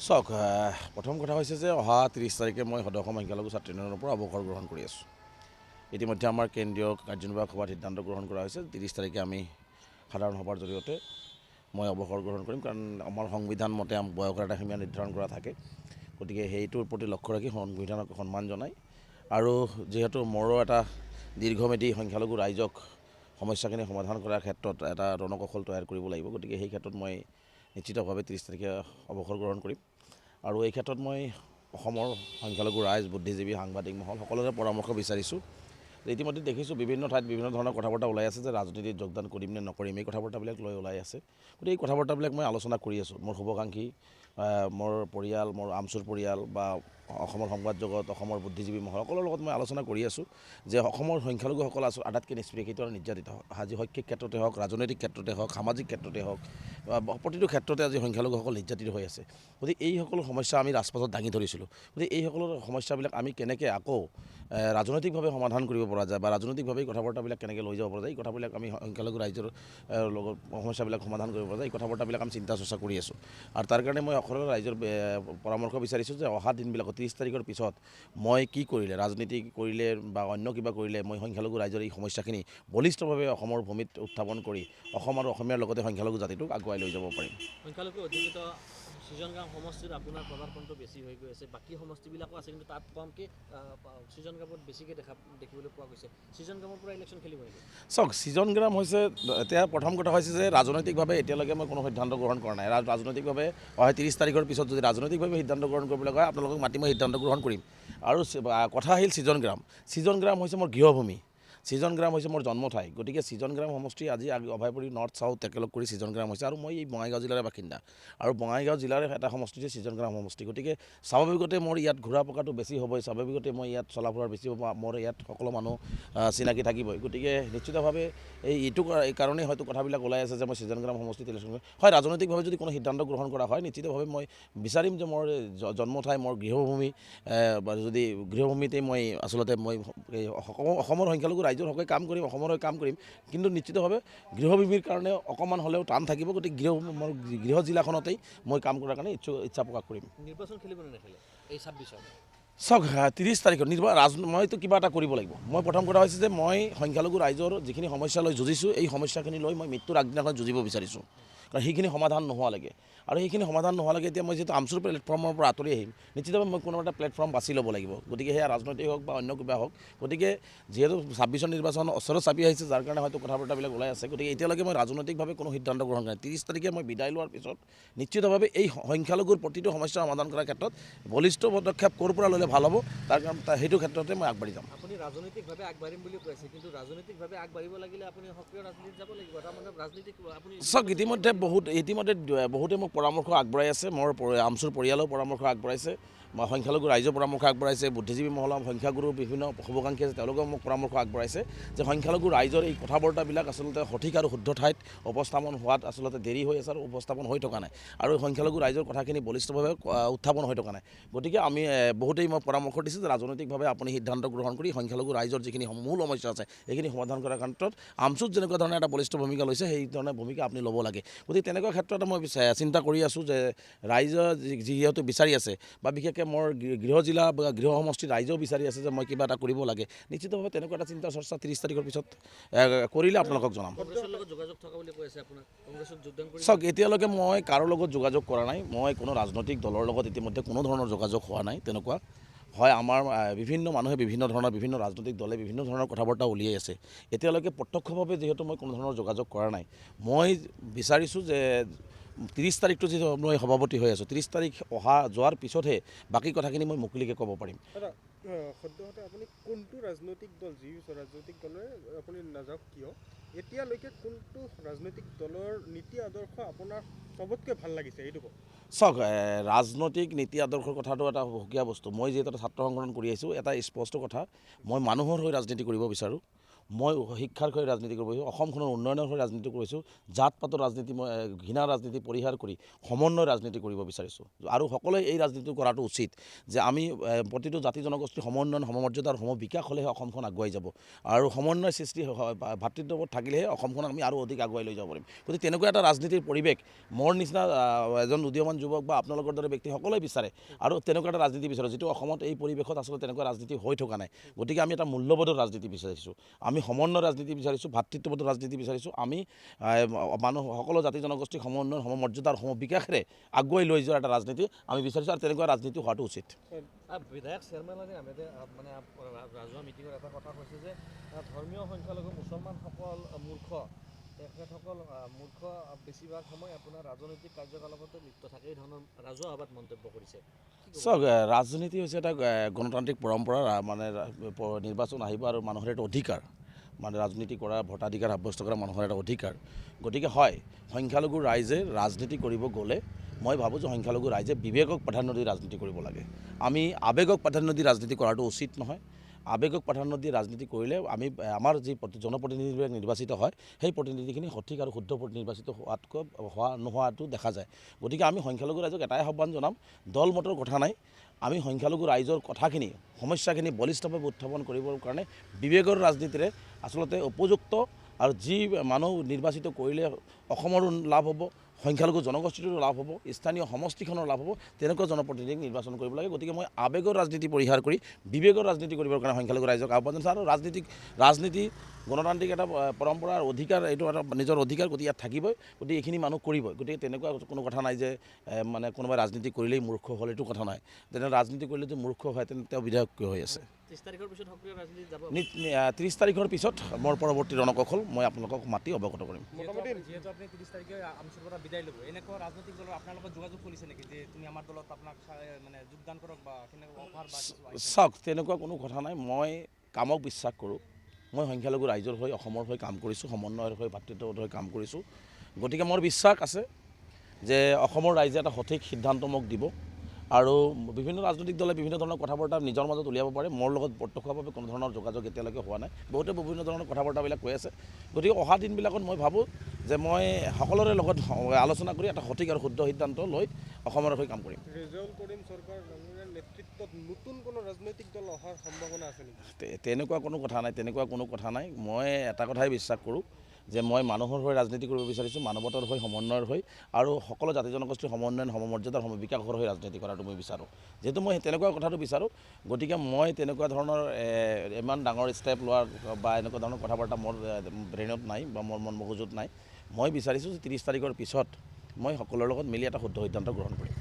চাওক প্ৰথম কথা হৈছে যে অহা 30 তাৰিখে মই সদস্য সংখ্যালঘু ছাত্ৰ ইউনিয়নৰ পৰা অৱসৰ গ্ৰহণ কৰি আছোঁ। ইতিমধ্যে আমাৰ কেন্দ্ৰীয় কাৰ্যনিৰ্বাহক সভাত সিদ্ধান্ত গ্ৰহণ কৰা হৈছে 30 তাৰিখে আমি সাধাৰণ সভাৰ জৰিয়তে মই অৱসৰ গ্ৰহণ কৰিম, কাৰণ আমাৰ সংবিধান মতে বয়সৰ এটা সীমা নিৰ্ধাৰণ কৰা থাকে। গতিকে সেইটোৰ প্ৰতি লক্ষ্য ৰাখি সংবিধানক সন্মান জনাই আৰু যিহেতু মোৰো এটা দীৰ্ঘম্যাদী সংখ্যালঘু ৰাইজক সমস্যাখিনি সমাধান কৰাৰ ক্ষেত্ৰত এটা ৰণকৌশল তৈয়াৰ কৰিব লাগিব। গতিকে সেই ক্ষেত্ৰত মই নিশ্চিতভাৱে 30 তাৰিখে অৱসৰ গ্ৰহণ কৰিম আৰু এই ক্ষেত্ৰত মই অসমৰ সংখ্যালঘু ৰাইজ, বুদ্ধিজীৱী, সাংবাদিক মহল সকলোৰে পৰামৰ্শ বিচাৰিছোঁ। ইতিমধ্যে দেখিছোঁ বিভিন্ন ঠাইত বিভিন্ন ধৰণৰ কথা বাৰ্তা ওলাই আছে যে ৰাজনীতিত যোগদান কৰিম নে নকৰিম, এই কথা বাৰ্তাবিলাক লৈ ওলাই আছে। গতিকে এই কথা বাৰ্তাবিলাক মই আলোচনা কৰি আছোঁ। মোৰ শুভাকাংক্ষী, মোৰ পৰিয়াল, মোৰ আমচুৰ পৰিয়াল বা অসমৰ সংবাদ জগত, অসমৰ বুদ্ধিজীৱী মহল সকলোৰ লগত মই আলোচনা কৰি আছোঁ যে অসমৰ সংখ্যালঘুসকল আটাইতকৈ নিষ্পেষিত আৰু নিৰ্যাতিত হওক। আজি শৈক্ষিক ক্ষেত্ৰতে হওক, ৰাজনৈতিক ক্ষেত্ৰতে হওক, সামাজিক ক্ষেত্ৰতে হওক, প্ৰতিটো ক্ষেত্ৰতে আজি সংখ্যালঘুসকল নিৰ্যাতিত হৈ আছে। গতিকে এই সকলো সমস্যা আমি ৰাজপথত দাঙি ধৰিছিলোঁ। গতিকে এই সকলো সমস্যাবিলাক আমি কেনেকৈ আকৌ ৰাজনৈতিকভাৱে সমাধান কৰিব পৰা যায় বা ৰাজনৈতিকভাৱে কথা বাৰ্তাবিলাক কেনেকৈ লৈ যাব পৰা যায়, এই কথাবিলাক আমি সংখ্যালঘু ৰাইজৰ লগত সমস্যাবিলাক সমাধান কৰিব পৰা যায়, এই কথা বাৰ্তাবিলাক আমি চিন্তা চৰ্চা কৰি আছোঁ। আৰু তাৰ কাৰণে মই সকলো ৰাইজৰ পৰামৰ্শ বিচাৰিছোঁ যে অহা দিনবিলাকত 30 তাৰিখৰ পিছত মই কি কৰিলে, ৰাজনীতি কৰিলে বা অন্য কিবা কৰিলে মই সংখ্যালঘু ৰাইজৰ এই সমস্যাখিনি বলিষ্ঠভাৱে অসমৰ ভূমিত উত্থাপন কৰি অসম আৰু অসমীয়াৰ লগতে সংখ্যালঘু জাতিটোক আগুৱাই লৈ যাব পাৰিম। সংখ্যালঘু অধিকৃত সৃজনগ্ৰাম সমষ্টিত আপোনাৰ পদাৰ্পণটো বেছি হৈ গৈ আছে। বাকী সমষ্টিবিলাকো আছে, কিন্তু তাত কমকৈ সৃজনগ্ৰামত বেছিকৈ দেখিবলৈ পোৱা গৈছে। সৃজনগ্ৰামৰ পৰা ইলেকশ্যন খেলিব নেকি? চাওক, সৃজনগ্ৰাম হৈছে, এতিয়া প্ৰথম কথা হৈছে যে ৰাজনৈতিকভাৱে এতিয়ালৈকে মই কোনো সিদ্ধান্ত গ্ৰহণ কৰা নাই। ৰাজনৈতিকভাৱে অহা 30 তাৰিখৰ পিছত যদি ৰাজনৈতিকভাৱে সিদ্ধান্ত গ্ৰহণ কৰিবলৈ কয়, আপোনালোকক মাতি মই সিদ্ধান্ত গ্ৰহণ কৰিম। আৰু কথা আহিল সৃজনগ্ৰাম হৈছে মোৰ গৃহভূমি, সৃজনগ্ৰাম হৈছে মোৰ জন্মঠাই। গতিকে সৃজনগ্ৰাম সমষ্টি আজি অভয়পুৰী নৰ্থ চাউথ একেলগ কৰি সৃজনগ্ৰাম হৈছে আৰু মই এই বঙাইগাঁও জিলাৰ বাসিন্দা আৰু বঙাইগাঁও জিলাৰ এটা সমষ্টি সৃজনগ্ৰাম সমষ্টি। গতিকে স্বাভাৱিকতে মোৰ ইয়াত ঘূৰা পকাটো বেছি হ'বই, স্বাভাৱিকতে মই ইয়াত চলা ফুৰা বেছি হ'ব, মোৰ ইয়াত সকলো মানুহ চিনাকি থাকিবই। গতিকে নিশ্চিতভাৱে এইটো কাৰণেই হয়তো কথাবিলাক ওলাই আছে যে মই সৃজনগ্ৰাম সমষ্টিত ইলেকশ্যন কৰিম। হয়, ৰাজনৈতিকভাৱে যদি কোনো সিদ্ধান্ত গ্ৰহণ কৰা হয়, নিশ্চিতভাৱে মই বিচাৰিম যে মোৰ জন্মঠাই, মোৰ গৃহভূমি, যদি গৃহভূমিতেই মই আচলতে মই অসমৰ সংখ্যালঘু ৰাইজৰ হকে কাম কৰিম, অসমৰ হৈ কাম কৰিম, কিন্তু নিশ্চিতভাৱে গৃহভূমিৰ কাৰণে অকণমান হ'লেও টান থাকিব। গতিকে মোৰ গৃহ জিলাখনতেই মই কাম কৰাৰ কাৰণে ইচ্ছা প্ৰকাশ কৰিম। নিৰ্বাচন খেলিব নে নেখেলে এই 26-ত? চাওক, 30 তাৰিখত মইতো কিবা এটা কৰিব লাগিব। মই প্ৰথম কথা হৈছে যে মই সংখ্যালঘু ৰাইজৰ যিখিনি সমস্যা লৈ যুঁজিছোঁ, এই সমস্যাখিনি লৈ মই মৃত্যুৰ আগদিনাখন যুঁজিব বিচাৰিছোঁ, কাৰণ সেইখিনি সমাধান নোহোৱালৈকে। আৰু সেইখিনি সমাধান নোহোৱালৈকে এতিয়া মই যিহেতু আমচুৰ প্লেটফৰ্মৰ পৰা আঁতৰি আহিম, নিশ্চিতভাৱে মই কোনো এটা প্লেটফৰ্ম বাছি ল'ব লাগিব। গতিকে সেয়া ৰাজনৈতিক হওক বা অন্য কিবা হওক। গতিকে যিহেতু 26ৰ নিৰ্বাচন ওচৰত চাপি আহিছে, যাৰ কাৰণে হয়তো কথা বাৰ্তাবিলাক ওলাই আছে। গতিকে এতিয়ালৈকে মই ৰাজনৈতিকভাৱে কোনো সিদ্ধান্ত গ্ৰহণ কৰা নাই। 30 তাৰিখে মই বিদায় লোৱাৰ পিছত নিশ্চিতভাৱে এই সংখ্যালঘুৰ প্ৰতিটো সমস্যা সমাধান কৰাৰ ক্ষেত্ৰত বলিষ্ঠ পদক্ষেপ ক'ৰ পৰা ল'লে ভাল হ'ব, তাৰ কাৰণে সেইটো ক্ষেত্ৰতে মই আগবাঢ়ি যাম। আপুনি ৰাজনৈতিকভাৱে আগবাঢ়িম বুলি কৈছে, কিন্তু ৰাজনৈতিকভাৱে আগবাঢ়িব লাগিলে আপুনি সক্ৰিয় ৰাজনীতিত যাব লাগিব। তাৰমানে ৰাজনীতিক আপুনি চাওক, ইতিমধ্যে বহুতে মোক পৰামৰ্শ আগবঢ়াই আছে। মোৰ আমচুৰ পৰিয়ালেও পৰামৰ্শ আগবঢ়াইছে, সংখ্যালঘু ৰাইজৰ পৰামৰ্শ আগবঢ়াইছে, বুদ্ধিজীৱী মহলৰ সংখ্যাগুৰু বিভিন্ন শুভাকাংক্ষী আছে, তেওঁলোকেও মোক পৰামৰ্শ আগবঢ়াইছে যে সংখ্যালঘু ৰাইজৰ এই কথা বাৰ্তাবিলাক আচলতে সঠিক আৰু শুদ্ধ ঠাইত উপস্থাপন হোৱাত আচলতে দেৰি হৈ আছে আৰু উপস্থাপন হৈ থকা নাই, আৰু সংখ্যালঘু ৰাইজৰ কথাখিনি বলিষ্ঠভাৱে উত্থাপন হৈ থকা নাই। গতিকে আমি বহুতেই মই পৰামৰ্শ দিছোঁ যে ৰাজনৈতিকভাৱে আপুনি সিদ্ধান্ত গ্ৰহণ কৰি সংখ্যালঘু ৰাইজৰ যিখিনি মূল সমস্যা আছে সেইখিনি সমাধান কৰাৰ ক্ষেত্ৰত আমচুত যেনেকুৱা ধৰণে এটা বলিষ্ঠ ভূমিকা লৈছে, সেই ধৰণে ভূমিকা আপুনি ল'ব লাগে। গতিকে তেনেকুৱা ক্ষেত্ৰত মই চিন্তা কৰি আছোঁ যে ৰাইজৰ যিহেতু বিচাৰি আছে, বা বিশেষকৈ মোৰ গৃহ জিলা বা গৃহ সমষ্টিৰ ৰাইজেও বিচাৰি আছে যে মই কিবা এটা কৰিব লাগে, নিশ্চিতভাৱে তেনেকুৱা এটা চিন্তা চৰ্চা 30 তাৰিখৰ পিছত কৰিলে আপোনালোকক জনাম। কংগ্ৰেছৰ লগত যোগাযোগ থকা বুলি কৈ আছে আপোনাক, কংগ্ৰেছত যোগদান কৰি? চাওক, এতিয়ালৈকে মই কাৰো লগত যোগাযোগ কৰা নাই। মই কোনো ৰাজনৈতিক দলৰ লগত ইতিমধ্যে কোনো ধৰণৰ যোগাযোগ হোৱা নাই। তেনেকুৱা হয়, আমাৰ বিভিন্ন মানুহে বিভিন্ন ধৰণৰ বিভিন্ন ৰাজনৈতিক দলে বিভিন্ন ধৰণৰ কথা বাৰ্তা উলিয়াই আছে। এতিয়ালৈকে প্ৰত্যক্ষভাৱে যিহেতু মই কোনো ধৰণৰ যোগাযোগ কৰা নাই, মই বিচাৰিছোঁ যে 30 তাৰিখটো যিহেতু মই সভাপতি হৈ আছোঁ, 30 তাৰিখ যোৱাৰ পিছতহে বাকী কথাখিনি মই মুকলিকৈ ক'ব পাৰিম। সদ্যহতে আপুনি কোনটো ৰাজনৈতিক দল, যি ৰাজনৈতিক দলে আপুনি নাযাওক কিয়, এতিয়ালৈকে কোনটো ৰাজনৈতিক দলৰ নীতি আদৰ্শ আপোনাৰ চবতকৈ ভাল লাগিছে, এইটো কওক। চাওক, ৰাজনৈতিক নীতি আদৰ্শৰ কথাটো এটা সুকীয়া বস্তু। মই যিহেতু এটা ছাত্ৰ সংগঠন কৰি আহিছোঁ, এটা স্পষ্ট কথা, মই মানুহৰ হৈ ৰাজনীতি কৰিব বিচাৰোঁ। মই শিক্ষাৰ হৈ ৰাজনীতি কৰিব পাৰিছোঁ, অসমখনৰ উন্নয়নৰ হৈ ৰাজনীতি কৰিছোঁ, জাত পাতৰ ৰাজনীতি মই ঘৃণা ৰাজনীতি পৰিহাৰ কৰি সমন্বয় ৰাজনীতি কৰিব বিচাৰিছোঁ। আৰু সকলোৱে এই ৰাজনীতি কৰাটো উচিত যে আমি প্ৰতিটো জাতি জনগোষ্ঠীৰ সমন্বয়ন সমমৰ্যাদা আৰু সমবিকাশ হ'লেহে অসমখন আগুৱাই যাব। আৰু সমন্বয় সৃষ্টি ভাতৃত্ববোধ থাকিলেহে অসমখনক আমি আৰু অধিক আগুৱাই লৈ যাব পাৰিম। গতিকে তেনেকুৱা এটা ৰাজনীতিৰ পৰিৱেশ মোৰ নিচিনা এজন উদীয়মান যুৱক বা আপোনালোকৰ দৰে ব্যক্তি সকলোৱে বিচাৰে আৰু তেনেকুৱা এটা ৰাজনীতি বিচাৰোঁ যিটো অসমত এই পৰিৱেশত আচলতে তেনেকুৱা ৰাজনীতি হৈ থকা নাই। গতিকে আমি এটা মূল্যবোধৰ ৰাজনীতি বিচাৰিছোঁ, আমি সমন্বয় ৰাজনীতি বিচাৰিছোঁ, ভাতৃত্ববোধৰ ৰাজনীতি বিচাৰিছোঁ। আমি মানুহ সকলো জাতি জনগোষ্ঠীৰ সমন্বয় সমমৰ্যাদা আৰু সমবিকাশেৰে আগুৱাই লৈ যোৱাৰ এটা ৰাজনীতি আমি বিচাৰিছোঁ আৰু তেনেকুৱা ৰাজনীতি হোৱাটো উচিত। বিধায়ক চেয়াৰমেন আহমেদে মানে ৰাজহুৱা মিটিঙত এটা কথা কৈছে যে ধৰ্মীয় সংখ্যালঘু মুছলমানসকল মূৰ্খ, তেখেতসকল মূৰ্খ বেছিভাগ সময় আপোনাৰ ৰাজনৈতিক কাৰ্যকলাপতে লিপ্ত থাকে, এই ধৰণৰ ৰাজহুৱা সভাত মন্তব্য কৰিছে। চাওক, ৰাজনীতি হৈছে এটা গণতান্ত্ৰিক পৰম্পৰা, মানে নিৰ্বাচন আহিব আৰু মানুহৰ এটা অধিকাৰ, মানে ৰাজনীতি কৰা ভোটাধিকাৰ সাব্যস্ত কৰা মানুহৰ এটা অধিকাৰ। গতিকে হয়, সংখ্যালঘু ৰাইজে ৰাজনীতি কৰিব গ'লে মই ভাবোঁ যে সংখ্যালঘু ৰাইজে বিবেকক প্ৰাধান্য দি ৰাজনীতি কৰিব লাগে। আমি আৱেগক প্ৰাধান্য দি ৰাজনীতি কৰাটো উচিত নহয়। আৱেগক প্ৰাধান্য দি ৰাজনীতি কৰিলে আমি আমাৰ যি জনপ্ৰতিনিধিবিলাক নিৰ্বাচিত হয় সেই প্ৰতিনিধিখিনি সঠিক আৰু শুদ্ধ নিৰ্বাচিত নোহোৱাটো দেখা যায়। গতিকে আমি সংখ্যালঘু ৰাইজক এটাই আহ্বান জনাম, দল মতৰ কথা নাই, আমি সংখ্যালঘু ৰাইজৰ কথাখিনি সমস্যাখিনি বলিষ্ঠভাৱে উত্থাপন কৰিবৰ কাৰণে বিবেকৰ ৰাজনীতিৰে আচলতে উপযুক্ত আৰু যি মানুহ নিৰ্বাচিত কৰিলে অসমৰো লাভ হ'ব, সংখ্যালঘু জনগোষ্ঠীটোৰো লাভ হ'ব, স্থানীয় সমষ্টিখনৰ লাভ হ'ব, তেনেকুৱা জনপ্ৰতিনিধিক নিৰ্বাচন কৰিব লাগে। গতিকে মই আৱেগৰ ৰাজনীতি পৰিহাৰ কৰি বিবেকৰ ৰাজনীতি কৰিবৰ কাৰণে সংখ্যালঘু ৰাইজক আহ্বান জনাইছোঁ। আৰু ৰাজনীতি গণতান্ত্ৰিক এটা পৰম্পৰা আৰু অধিকাৰ, এইটো এটা নিজৰ অধিকাৰ, গতিকে ইয়াত থাকিবই, গতিকে এইখিনি মানুহ কৰিবই। গতিকে তেনেকুৱা কোনো কথা নাই যে মানে কোনোবাই ৰাজনীতি কৰিলেই মূৰ্খ হ'ল, এইটো কথা নাই। তেনে ৰাজনীতি কৰিলে যে মূৰ্খ হয় তেনে তেওঁ বিধায়ক কিয় হৈ আছে। 30 তাৰিখৰ পিছত সক্ৰিয় ৰাজনীতি যাব। 30 তাৰিখৰ পিছত মোৰ পৰৱৰ্তী ৰণকৌশল মই আপোনালোকক মাতি অৱগত কৰিম। যিহেতু আপুনি 30 তাৰিখে আমচুৰ পৰা বিদায় ল'ব, এনেকুৱা ৰাজনৈতিক দলৰ আপোনাৰ লগত যোগাযোগ কৰিছে নেকি যে তুমি আমাৰ দলত আপোনাক মানে যোগদান কৰক বা কেনেকুৱা অফাৰ বা চাওক, তেনেকুৱা কোনো কথা নাই। মই কামক বিশ্বাস কৰোঁ। মই সংখ্যালঘু ৰাইজৰ হৈ অসমৰ হৈ কাম কৰিছোঁ, সমন্বয়ৰ হৈ ভাতৃত্ববোধৰ হৈ কাম কৰিছোঁ। গতিকে মোৰ বিশ্বাস আছে যে অসমৰ ৰাইজে এটা সঠিক সিদ্ধান্ত মোক দিব আৰু বিভিন্ন ৰাজনৈতিক দলে বিভিন্ন ধৰণৰ কথা বাৰ্তা নিজৰ মাজত উলিয়াব পাৰে। মোৰ লগত প্ৰত্যক্ষভাৱে কোনো ধৰণৰ যোগাযোগ এতিয়ালৈকে হোৱা নাই। বহুতে বিভিন্ন ধৰণৰ কথা বাৰ্তাবিলাক কৈ আছে। গতিকে অহা দিনবিলাকত মই ভাবোঁ যে মই সকলোৰে লগত আলোচনা কৰি এটা সঠিক আৰু শুদ্ধ সিদ্ধান্ত লৈ অসমৰ হৈ কাম কৰিম। ৰেজাউল কৰিম চৰকাৰ নেতৃত্বত নতুন কোনো ৰাজনৈতিক দল অহাৰ সম্ভাৱনা আছে নেকি? তেনেকুৱা কোনো কথা নাই, তেনেকুৱা কোনো কথা নাই। মই এটা কথাই বিশ্বাস কৰোঁ যে মই মানুহৰ হৈ ৰাজনীতি কৰিব বিচাৰিছোঁ, মানৱতাৰ হৈ সমন্বয়ৰ হৈ আৰু সকলো জাতি জনগোষ্ঠীৰ সমন্বয়ন সমমৰ্যাদাৰ সমবিকাশৰ হৈ ৰাজনীতি কৰাটো মই বিচাৰোঁ। যিহেতু মই তেনেকুৱা কথাটো বিচাৰোঁ, গতিকে মই তেনেকুৱা ধৰণৰ ইমান ডাঙৰ ষ্টেপ লোৱাৰ বা এনেকুৱা ধৰণৰ কথা বাৰ্তা মোৰ ব্ৰেইনত নাই বা মোৰ মন মগজুত নাই। মই বিচাৰিছোঁ যে 30 তাৰিখৰ পিছত মই সকলোৰে লগত মিলি এটা শুদ্ধ সিদ্ধান্ত গ্ৰহণ কৰিম।